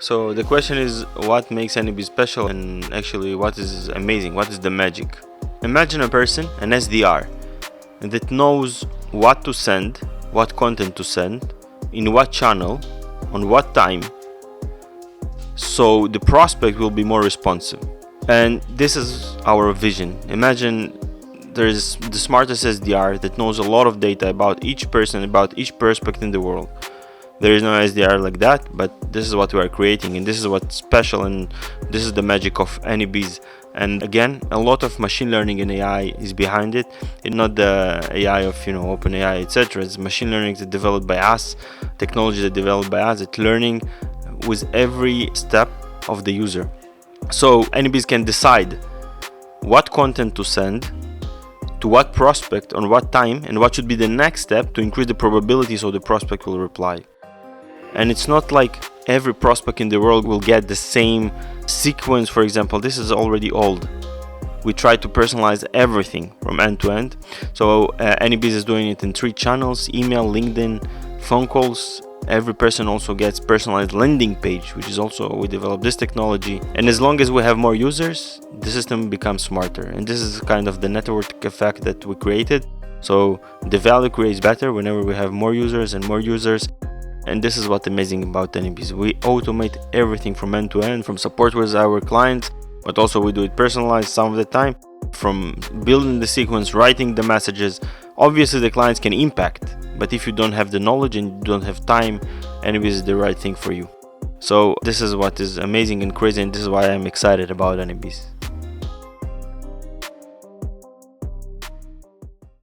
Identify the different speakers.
Speaker 1: So the question is, what makes AnyBiz special, and actually what is amazing, what is the magic? Imagine a person, an SDR, that knows what to send, what content to send, in what channel, on what time, so the prospect will be more responsive. And this is our vision. Imagine there's the smartest SDR that knows a lot of data about each person, about each prospect in the world. There is no SDR like that, but this is what we are creating, and this is what's special, and this is the magic of AnyBiz. And again, a lot of machine learning and AI is behind it. It's not the AI of OpenAI, etc. It's machine learning that's developed by us, technology that developed by us. It's learning with every step of the user. So AnyBiz can decide what content to send to what prospect, on what time, and what should be the next step to increase the probability so the prospect will reply. And it's not like every prospect in the world will get the same sequence. For example, this is already old. We try to personalize everything from end to end. So AnyBiz is doing it in 3 channels: email, LinkedIn, phone calls. Every person also gets personalized landing page, which is also, we developed this technology. And as long as we have more users, the system becomes smarter. And this is kind of the network effect that we created. So the value creates better whenever we have more users and more users. And this is what's amazing about AnyBiz. We automate everything from end to end, from support with our clients, but also we do it personalized some of the time, from building the sequence, writing the messages. Obviously the clients can impact, but if you don't have the knowledge and you don't have time, AnyBiz is the right thing for you. So this is what is amazing and crazy, and this is why I'm excited about AnyBiz.